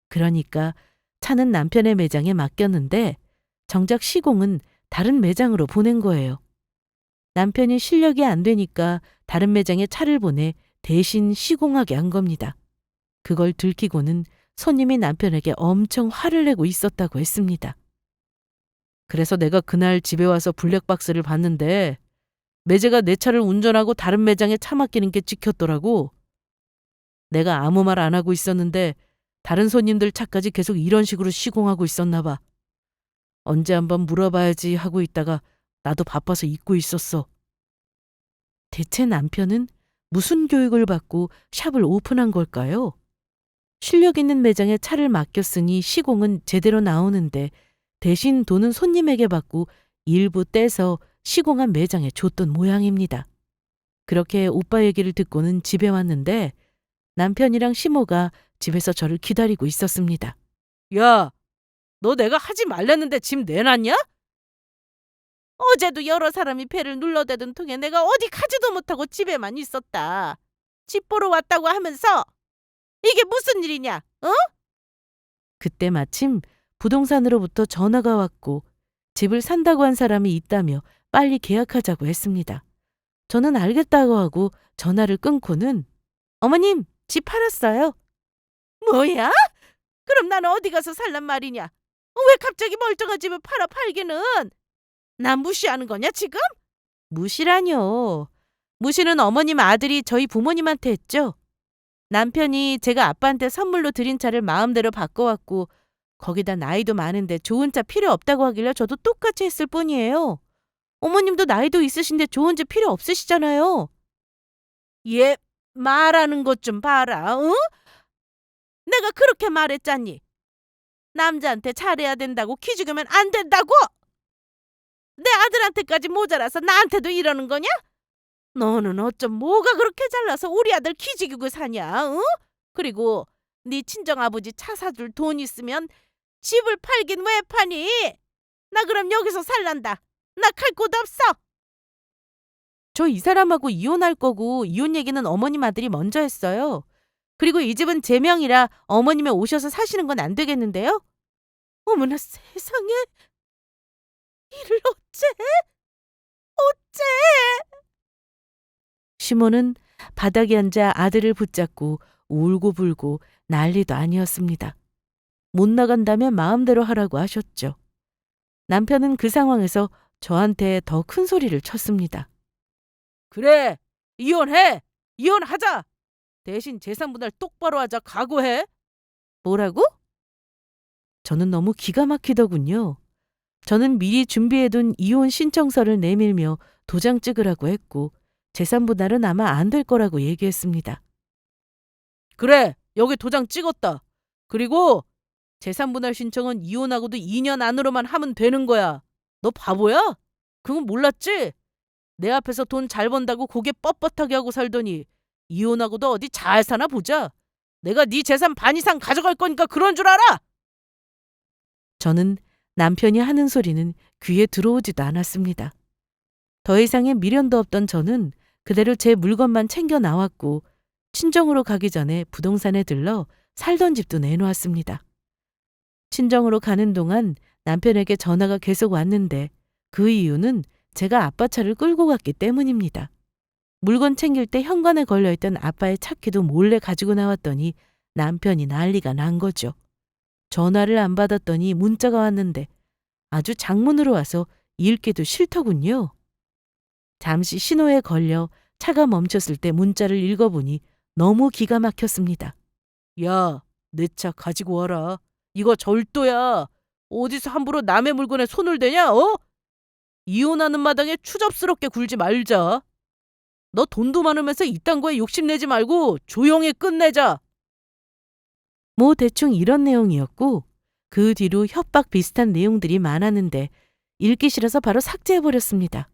그러니까 차는 남편의 매장에 맡겼는데 정작 시공은 다른 매장으로 보낸 거예요. 남편이 실력이 안 되니까 다른 매장에 차를 보내 대신 시공하게 한 겁니다. 그걸 들키고는 손님이 남편에게 엄청 화를 내고 있었다고 했습니다. 그래서 내가 그날 집에 와서 블랙박스를 봤는데 매제가 내 차를 운전하고 다른 매장에 차 맡기는 게 찍혔더라고. 내가 아무 말 안 하고 있었는데 다른 손님들 차까지 계속 이런 식으로 시공하고 있었나 봐. 언제 한번 물어봐야지 하고 있다가 나도 바빠서 잊고 있었어. 대체 남편은 무슨 교육을 받고 샵을 오픈한 걸까요? 실력 있는 매장에 차를 맡겼으니 시공은 제대로 나오는데 대신 돈은 손님에게 받고 일부 떼서 시공한 매장에 줬던 모양입니다. 그렇게 오빠 얘기를 듣고는 집에 왔는데 남편이랑 시모가 집에서 저를 기다리고 있었습니다. 야, 너 내가 하지 말랬는데 집 내놨냐? 어제도 여러 사람이 배를 눌러대던 통에 내가 어디 가지도 못하고 집에만 있었다. 집 보러 왔다고 하면서 이게 무슨 일이냐? 어? 그때 마침 부동산으로부터 전화가 왔고 집을 산다고 한 사람이 있다며 빨리 계약하자고 했습니다. 저는 알겠다고 하고 전화를 끊고는 어머님, 집 팔았어요. 뭐야? 그럼 나는 어디 가서 살란 말이냐? 왜 갑자기 멀쩡한 집을 팔기는? 나 무시하는 거냐 지금? 무시라뇨. 무시는 어머님 아들이 저희 부모님한테 했죠. 남편이 제가 아빠한테 선물로 드린 차를 마음대로 바꿔왔고 거기다 나이도 많은데 좋은 차 필요 없다고 하길래 저도 똑같이 했을 뿐이에요. 어머님도 나이도 있으신데 좋은 집 필요 없으시잖아요. 얘 말하는 것 좀 봐라. 응? 내가 그렇게 말했잖니. 남자한테 잘해야 된다고 기죽으면 안 된다고. 내 아들한테까지 모자라서 나한테도 이러는 거냐? 너는 어쩜 뭐가 그렇게 잘나서 우리 아들 기죽이고 사냐? 응? 그리고 네 친정아버지 차 사줄 돈 있으면 집을 팔긴 왜 파니? 나 그럼 여기서 살란다. 나 갈 곳 없어. 저 이 사람하고 이혼할 거고 이혼 얘기는 어머님 아들이 먼저 했어요. 그리고 이 집은 제 명이라 어머님이 오셔서 사시는 건 안 되겠는데요? 어머나 세상에. 이를 어째? 어째? 시모는 바닥에 앉아 아들을 붙잡고 울고불고 난리도 아니었습니다. 못 나간다면 마음대로 하라고 하셨죠. 남편은 그 상황에서 저한테 더 큰 소리를 쳤습니다. 그래, 이혼해! 이혼하자! 대신 재산 분할 똑바로 하자. 각오해. 뭐라고? 저는 너무 기가 막히더군요. 저는 미리 준비해둔 이혼 신청서를 내밀며 도장 찍으라고 했고 재산 분할은 아마 안 될 거라고 얘기했습니다. 그래, 여기 도장 찍었다. 그리고 재산 분할 신청은 이혼하고도 2년 안으로만 하면 되는 거야. 너 바보야? 그건 몰랐지? 내 앞에서 돈 잘 번다고 고개 뻣뻣하게 하고 살더니 이혼하고도 어디 잘 사나 보자. 내가 네 재산 반 이상 가져갈 거니까 그런 줄 알아? 저는 남편이 하는 소리는 귀에 들어오지도 않았습니다. 더 이상의 미련도 없던 저는 그대로 제 물건만 챙겨 나왔고 친정으로 가기 전에 부동산에 들러 살던 집도 내놓았습니다. 친정으로 가는 동안 남편에게 전화가 계속 왔는데 그 이유는 제가 아빠 차를 끌고 갔기 때문입니다. 물건 챙길 때 현관에 걸려있던 아빠의 차키도 몰래 가지고 나왔더니 남편이 난리가 난 거죠. 전화를 안 받았더니 문자가 왔는데 아주 장문으로 와서 읽기도 싫더군요. 잠시 신호에 걸려 차가 멈췄을 때 문자를 읽어보니 너무 기가 막혔습니다. 야, 내 차 가지고 와라. 이거 절도야. 어디서 함부로 남의 물건에 손을 대냐? 어? 이혼하는 마당에 추잡스럽게 굴지 말자. 너 돈도 많으면서 이딴 거에 욕심내지 말고 조용히 끝내자. 뭐 대충 이런 내용이었고 그 뒤로 협박 비슷한 내용들이 많았는데 읽기 싫어서 바로 삭제해버렸습니다.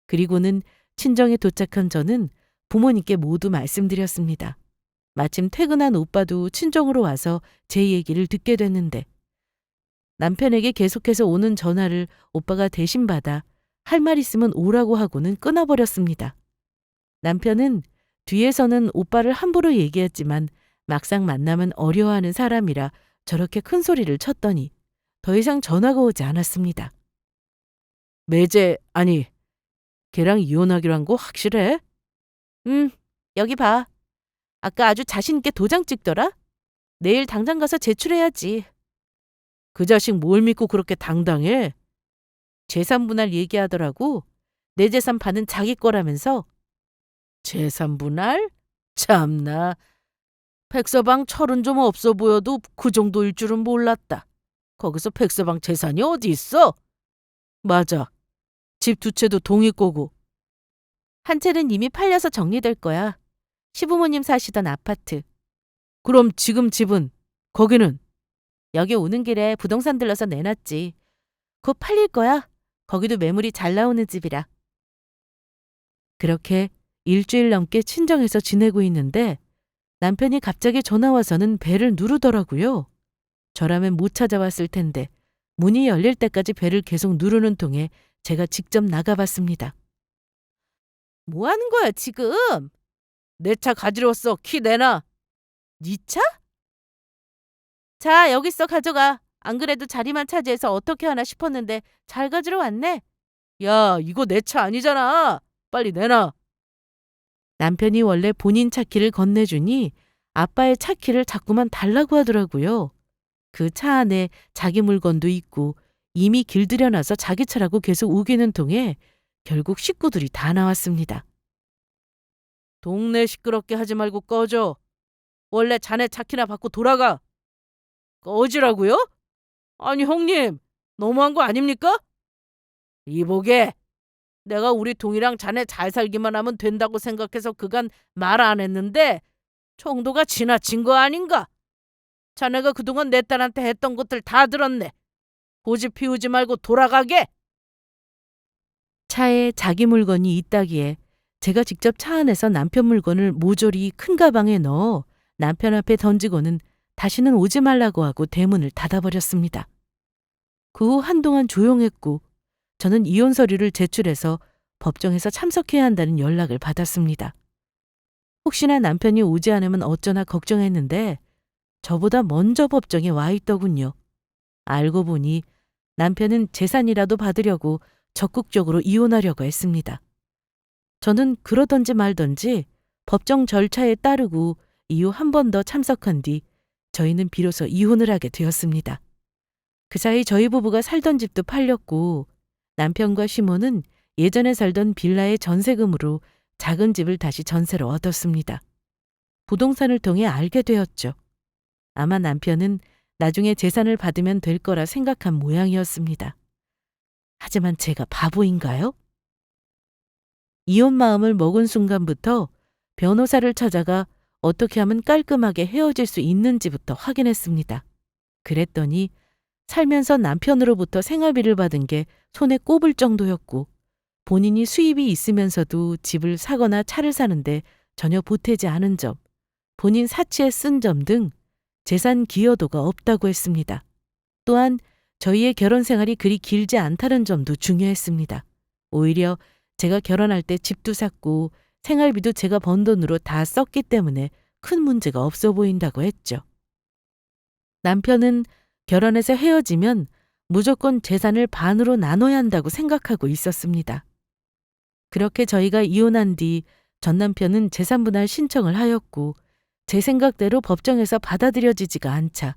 그리고는 친정에 도착한 저는 부모님께 모두 말씀드렸습니다. 마침 퇴근한 오빠도 친정으로 와서 제 얘기를 듣게 됐는데 남편에게 계속해서 오는 전화를 오빠가 대신 받아 할 말 있으면 오라고 하고는 끊어버렸습니다. 남편은 뒤에서는 오빠를 함부로 얘기했지만 막상 만나면 어려워하는 사람이라 저렇게 큰 소리를 쳤더니 더 이상 전화가 오지 않았습니다. 매제, 아니, 걔랑 이혼하기로 한 거 확실해? 여기 봐. 아까 아주 자신 있게 도장 찍더라? 내일 당장 가서 제출해야지. 그 자식 뭘 믿고 그렇게 당당해? 재산 분할 얘기하더라고. 내 재산 반은 자기 거라면서. 재산 분할? 참나. 백서방 철은 좀 없어 보여도 그 정도일 줄은 몰랐다. 거기서 백서방 재산이 어디 있어? 맞아. 집 두 채도 동이 거고. 한 채는 이미 팔려서 정리될 거야. 시부모님 사시던 아파트. 그럼 지금 집은? 거기는? 여기 오는 길에 부동산 들러서 내놨지. 곧 팔릴 거야. 거기도 매물이 잘 나오는 집이라. 그렇게 일주일 넘게 친정에서 지내고 있는데 남편이 갑자기 전화 와서는 배를 누르더라고요. 저라면 못 찾아왔을 텐데 문이 열릴 때까지 배를 계속 누르는 통에 제가 직접 나가봤습니다. 뭐 하는 거야 지금? 내 차 가지러 왔어. 키 내놔. 네 차? 자, 여기 있어 가져가. 안 그래도 자리만 차지해서 어떻게 하나 싶었는데 잘 가지러 왔네. 야, 이거 내 차 아니잖아. 빨리 내놔. 남편이 원래 본인 차 키를 건네주니 아빠의 차 키를 자꾸만 달라고 하더라고요. 그 차 안에 자기 물건도 있고 이미 길들여놔서 자기 차라고 계속 우기는 통에 결국 식구들이 다 나왔습니다. 동네 시끄럽게 하지 말고 꺼져. 원래 자네 차 키나 받고 돌아가. 꺼지라고요? 아니 형님, 너무한 거 아닙니까? 이보게, 내가 우리 동이랑 자네 잘 살기만 하면 된다고 생각해서 그간 말 안 했는데 정도가 지나친 거 아닌가? 자네가 그동안 내 딸한테 했던 것들 다 들었네. 고집 피우지 말고 돌아가게. 차에 자기 물건이 있다기에 제가 직접 차 안에서 남편 물건을 모조리 큰 가방에 넣어 남편 앞에 던지고는 다시는 오지 말라고 하고 대문을 닫아버렸습니다. 그 후 한동안 조용했고 저는 이혼 서류를 제출해서 법정에서 참석해야 한다는 연락을 받았습니다. 혹시나 남편이 오지 않으면 어쩌나 걱정했는데 저보다 먼저 법정에 와 있더군요. 알고 보니 남편은 재산이라도 받으려고 적극적으로 이혼하려고 했습니다. 저는 그러던지 말던지 법정 절차에 따르고 이후 한 번 더 참석한 뒤 저희는 비로소 이혼을 하게 되었습니다. 그 사이 저희 부부가 살던 집도 팔렸고 남편과 시모는 예전에 살던 빌라의 전세금으로 작은 집을 다시 전세로 얻었습니다. 부동산을 통해 알게 되었죠. 아마 남편은 나중에 재산을 받으면 될 거라 생각한 모양이었습니다. 하지만 제가 바보인가요? 이혼 마음을 먹은 순간부터 변호사를 찾아가 어떻게 하면 깔끔하게 헤어질 수 있는지부터 확인했습니다. 그랬더니 살면서 남편으로부터 생활비를 받은 게 손에 꼽을 정도였고 본인이 수입이 있으면서도 집을 사거나 차를 사는데 전혀 보태지 않은 점, 본인 사치에 쓴 점 등 재산 기여도가 없다고 했습니다. 또한 저희의 결혼 생활이 그리 길지 않다는 점도 중요했습니다. 오히려 제가 결혼할 때 집도 샀고 생활비도 제가 번 돈으로 다 썼기 때문에 큰 문제가 없어 보인다고 했죠. 남편은 결혼해서 헤어지면 무조건 재산을 반으로 나눠야 한다고 생각하고 있었습니다. 그렇게 저희가 이혼한 뒤 전 남편은 재산분할 신청을 하였고 제 생각대로 법정에서 받아들여지지가 않자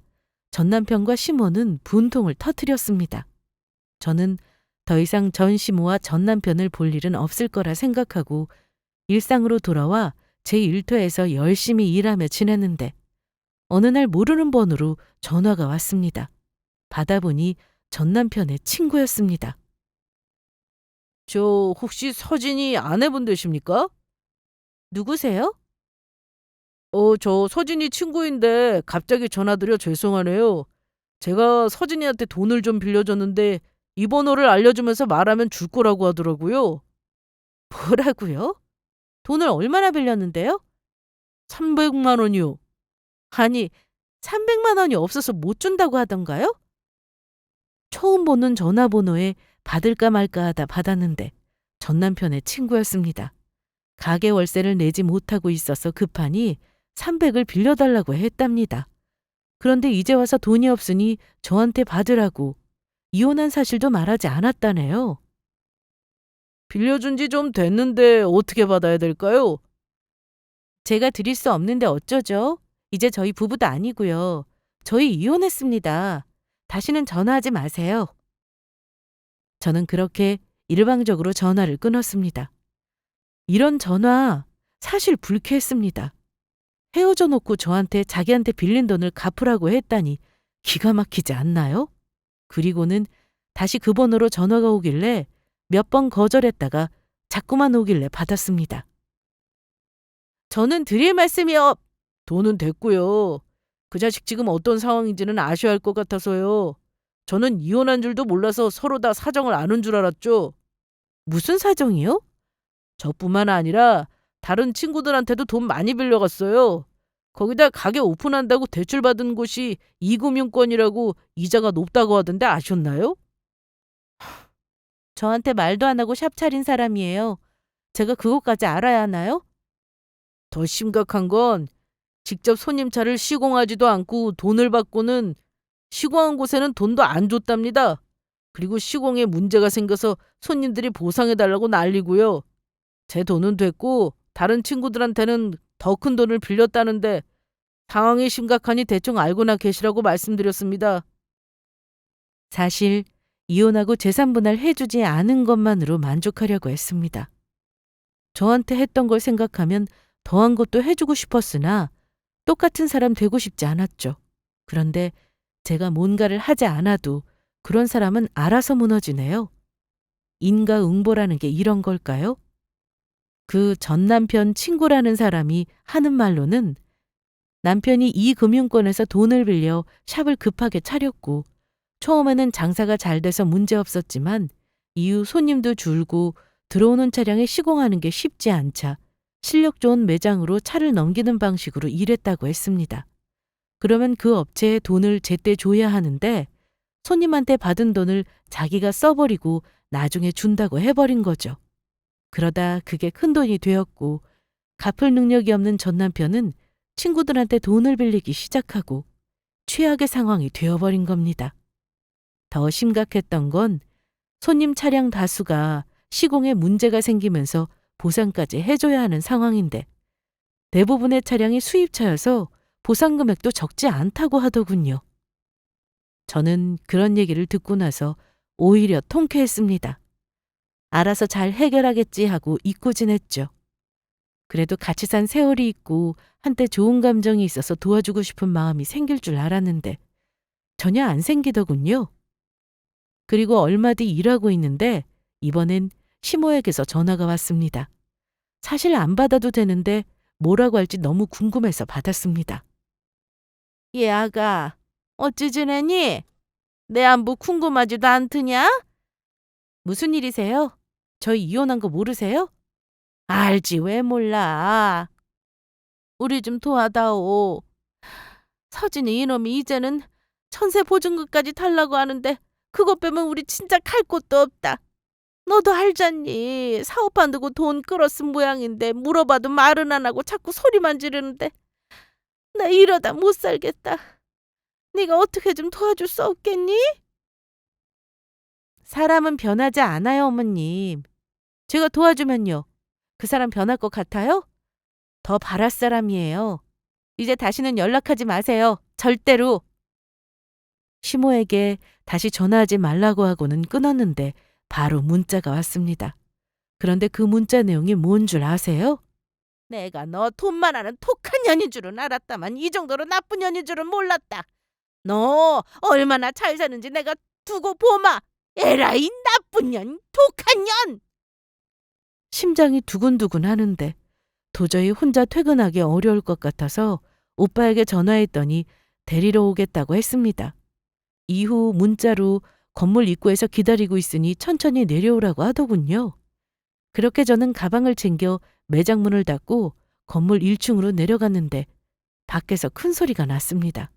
전 남편과 시모는 분통을 터뜨렸습니다. 저는 더 이상 전 시모와 전 남편을 볼 일은 없을 거라 생각하고 일상으로 돌아와 제 일터에서 열심히 일하며 지냈는데 어느 날 모르는 번호로 전화가 왔습니다. 받아보니 전 남편의 친구였습니다. 저 혹시 서진이 아내분 되십니까? 누구세요? 저 서진이 친구인데 갑자기 전화드려 죄송하네요. 제가 서진이한테 돈을 좀 빌려줬는데 이 번호를 알려주면서 말하면 줄 거라고 하더라고요. 뭐라고요? 돈을 얼마나 빌렸는데요? 300만 원이요. 아니, 300만 원이 없어서 못 준다고 하던가요? 처음 보는 전화번호에 받을까 말까 하다 받았는데 전 남편의 친구였습니다. 가게 월세를 내지 못하고 있어서 급하니 300을 빌려달라고 했답니다. 그런데 이제 와서 돈이 없으니 저한테 받으라고 이혼한 사실도 말하지 않았다네요. 빌려준 지 좀 됐는데 어떻게 받아야 될까요? 제가 드릴 수 없는데 어쩌죠? 이제 저희 부부도 아니고요. 저희 이혼했습니다. 다시는 전화하지 마세요. 저는 그렇게 일방적으로 전화를 끊었습니다. 이런 전화 사실 불쾌했습니다. 헤어져 놓고 저한테 자기한테 빌린 돈을 갚으라고 했다니 기가 막히지 않나요? 그리고는 다시 그 번호로 전화가 오길래 몇 번 거절했다가 자꾸만 오길래 받았습니다. 저는 드릴 말씀이 돈은 됐고요. 그 자식 지금 어떤 상황인지는 아셔야 할 것 같아서요. 저는 이혼한 줄도 몰라서 서로 다 사정을 아는 줄 알았죠. 무슨 사정이요? 저뿐만 아니라 다른 친구들한테도 돈 많이 빌려갔어요. 거기다 가게 오픈한다고 대출받은 곳이 이금융권이라고 이자가 높다고 하던데 아셨나요? 저한테 말도 안 하고 샵 차린 사람이에요. 제가 그것까지 알아야 하나요? 더 심각한 건 직접 손님 차를 시공하지도 않고 돈을 받고는 시공한 곳에는 돈도 안 줬답니다. 그리고 시공에 문제가 생겨서 손님들이 보상해달라고 난리고요. 제 돈은 됐고 다른 친구들한테는 더 큰 돈을 빌렸다는데 상황이 심각하니 대충 알고나 계시라고 말씀드렸습니다. 사실 이혼하고 재산 분할 해주지 않은 것만으로 만족하려고 했습니다. 저한테 했던 걸 생각하면 더한 것도 해주고 싶었으나 똑같은 사람 되고 싶지 않았죠. 그런데 제가 뭔가를 하지 않아도 그런 사람은 알아서 무너지네요. 인과응보라는 게 이런 걸까요? 그 전 남편 친구라는 사람이 하는 말로는 남편이 이 금융권에서 돈을 빌려 샵을 급하게 차렸고 처음에는 장사가 잘 돼서 문제 없었지만 이후 손님도 줄고 들어오는 차량에 시공하는 게 쉽지 않자 실력 좋은 매장으로 차를 넘기는 방식으로 일했다고 했습니다. 그러면 그 업체에 돈을 제때 줘야 하는데 손님한테 받은 돈을 자기가 써버리고 나중에 준다고 해버린 거죠. 그러다 그게 큰돈이 되었고 갚을 능력이 없는 전 남편은 친구들한테 돈을 빌리기 시작하고 최악의 상황이 되어버린 겁니다. 더 심각했던 건 손님 차량 다수가 시공에 문제가 생기면서 보상까지 해줘야 하는 상황인데 대부분의 차량이 수입차여서 보상 금액도 적지 않다고 하더군요. 저는 그런 얘기를 듣고 나서 오히려 통쾌했습니다. 알아서 잘 해결하겠지 하고 잊고 지냈죠. 그래도 같이 산 세월이 있고 한때 좋은 감정이 있어서 도와주고 싶은 마음이 생길 줄 알았는데 전혀 안 생기더군요. 그리고 얼마 뒤 일하고 있는데 이번엔 시모에게서 전화가 왔습니다. 사실 안 받아도 되는데 뭐라고 할지 너무 궁금해서 받았습니다. 예, 아가. 어찌 지내니? 내 안부 궁금하지도 않더냐? 무슨 일이세요? 저희 이혼한 거 모르세요? 알지, 왜 몰라. 우리 좀 도와다오. 서진이 이놈이 이제는 전세 보증금까지 달라고 하는데 그것 빼면 우리 진짜 갈 곳도 없다. 너도 알잖니. 사업 안 두고 돈 끌었은 모양인데 물어봐도 말은 안 하고 자꾸 소리만 지르는데 나 이러다 못 살겠다. 네가 어떻게 좀 도와줄 수 없겠니? 사람은 변하지 않아요, 어머님. 제가 도와주면요. 그 사람 변할 것 같아요? 더 바랄 사람이에요. 이제 다시는 연락하지 마세요. 절대로. 시모에게 다시 전화하지 말라고 하고는 끊었는데 바로 문자가 왔습니다. 그런데 그 문자 내용이 뭔 줄 아세요? 내가 너 돈만 하는 독한 년인 줄은 알았다만 이 정도로 나쁜 년인 줄은 몰랐다. 너 얼마나 잘 사는지 내가 두고 보마. 에라이 나쁜 년, 독한 년. 심장이 두근두근 하는데 도저히 혼자 퇴근하기 어려울 것 같아서 오빠에게 전화했더니 데리러 오겠다고 했습니다. 이후 문자로 건물 입구에서 기다리고 있으니 천천히 내려오라고 하더군요. 그렇게 저는 가방을 챙겨 매장 문을 닫고 건물 1층으로 내려갔는데 밖에서 큰 소리가 났습니다.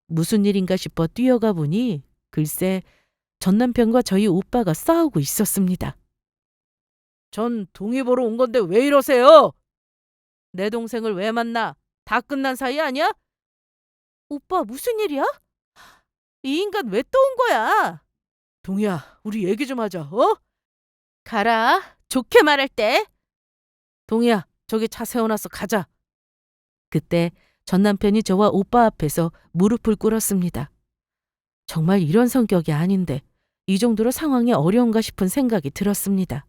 무슨 일인가 싶어 뛰어가 보니 글쎄 전 남편과 저희 오빠가 싸우고 있었습니다. 전 동의 보러 온 건데 왜 이러세요? 내 동생을 왜 만나? 다 끝난 사이 아니야? 오빠 무슨 일이야? 이 인간 왜 또 온 거야? 동희야, 우리 얘기 좀 하자, 어? 가라. 좋게 말할 때. 동희야, 저기 차 세워놨어, 가자. 그때 전 남편이 저와 오빠 앞에서 무릎을 꿇었습니다. 정말 이런 성격이 아닌데 이 정도로 상황이 어려운가 싶은 생각이 들었습니다.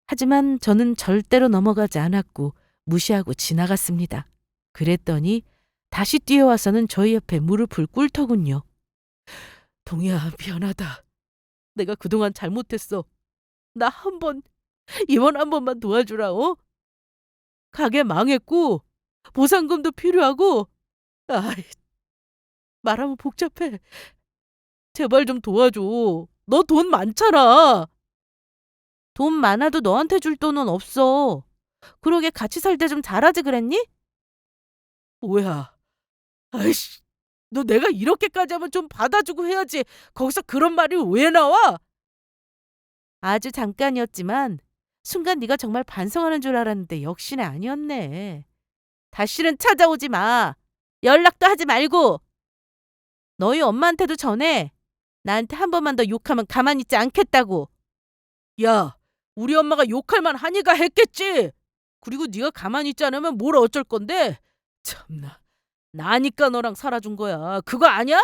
하지만 저는 절대로 넘어가지 않았고 무시하고 지나갔습니다. 그랬더니 다시 뛰어와서는 저희 옆에 무릎을 꿇더군요. 동희야, 미안하다. 내가 그동안 잘못했어. 나 이번 한 번만 도와주라, 어? 가게 망했고, 보상금도 필요하고, 아이, 말하면 복잡해. 제발 좀 도와줘. 너 돈 많잖아. 돈 많아도 너한테 줄 돈은 없어. 그러게 같이 살 때 좀 잘하지 그랬니? 뭐야. 아이씨, 너 내가 이렇게까지 하면 좀 받아주고 해야지. 거기서 그런 말이 왜 나와? 아주 잠깐이었지만 순간 네가 정말 반성하는 줄 알았는데 역시나 아니었네. 다시는 찾아오지 마. 연락도 하지 말고. 너희 엄마한테도 전해. 나한테 한 번만 더 욕하면 가만히 있지 않겠다고. 야, 우리 엄마가 욕할 만 하니까 했겠지. 그리고 네가 가만히 있지 않으면 뭘 어쩔 건데. 참나. 나니까 너랑 살아준 거야. 그거 아니야?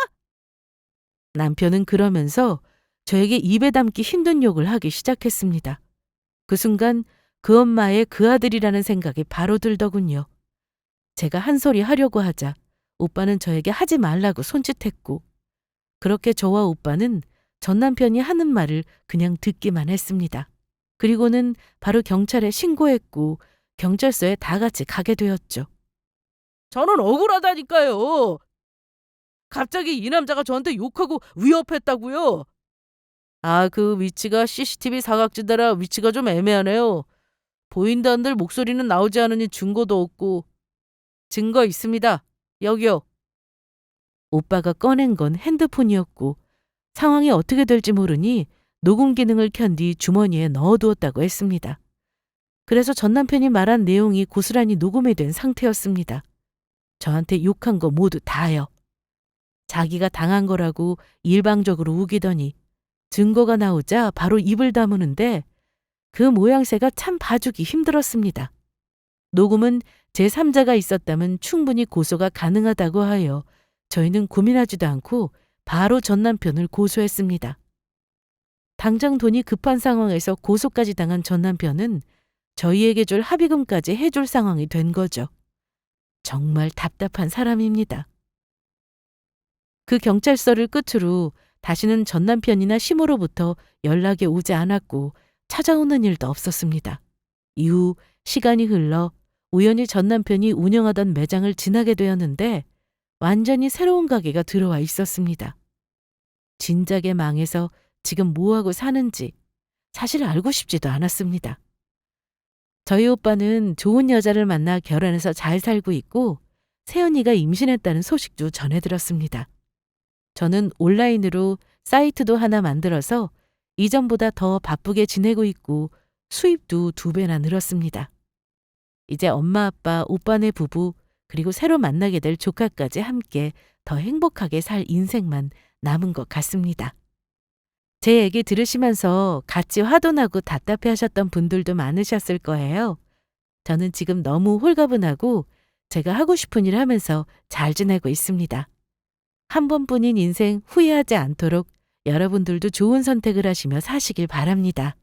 남편은 그러면서 저에게 입에 담기 힘든 욕을 하기 시작했습니다. 그 순간 그 엄마의 그 아들이라는 생각이 바로 들더군요. 제가 한 소리 하려고 하자 오빠는 저에게 하지 말라고 손짓했고 그렇게 저와 오빠는 전 남편이 하는 말을 그냥 듣기만 했습니다. 그리고는 바로 경찰에 신고했고 경찰서에 다 같이 가게 되었죠. 저는 억울하다니까요. 갑자기 이 남자가 저한테 욕하고 위협했다고요. 아, 그 위치가 CCTV 사각지대라 위치가 좀 애매하네요. 보인다는들 목소리는 나오지 않으니 증거도 없고. 증거 있습니다. 여기요. 오빠가 꺼낸 건 핸드폰이었고 상황이 어떻게 될지 모르니 녹음 기능을 켠 뒤 주머니에 넣어두었다고 했습니다. 그래서 전 남편이 말한 내용이 고스란히 녹음이 된 상태였습니다. 저한테 욕한 거 모두 다요. 자기가 당한 거라고 일방적으로 우기더니 증거가 나오자 바로 입을 다무는데 그 모양새가 참 봐주기 힘들었습니다. 녹음은 제3자가 있었다면 충분히 고소가 가능하다고 하여 저희는 고민하지도 않고 바로 전 남편을 고소했습니다. 당장 돈이 급한 상황에서 고소까지 당한 전 남편은 저희에게 줄 합의금까지 해줄 상황이 된 거죠. 정말 답답한 사람입니다. 그 경찰서를 끝으로 다시는 전 남편이나 시모로부터 연락이 오지 않았고 찾아오는 일도 없었습니다. 이후 시간이 흘러 우연히 전 남편이 운영하던 매장을 지나게 되었는데 완전히 새로운 가게가 들어와 있었습니다. 진작에 망해서 지금 뭐하고 사는지 사실 알고 싶지도 않았습니다. 저희 오빠는 좋은 여자를 만나 결혼해서 잘 살고 있고 새언니가 임신했다는 소식도 전해 들었습니다. 저는 온라인으로 사이트도 하나 만들어서 이전보다 더 바쁘게 지내고 있고 수입도 2배나 늘었습니다. 이제 엄마, 아빠, 오빠네 부부 그리고 새로 만나게 될 조카까지 함께 더 행복하게 살 인생만 남은 것 같습니다. 제 얘기 들으시면서 같이 화도나고 답답해 하셨던 분들도 많으셨을 거예요. 저는 지금 너무 홀가분하고 제가 하고 싶은 일 하면서 잘 지내고 있습니다. 한 번뿐인 인생 후회하지 않도록 여러분들도 좋은 선택을 하시며 사시길 바랍니다.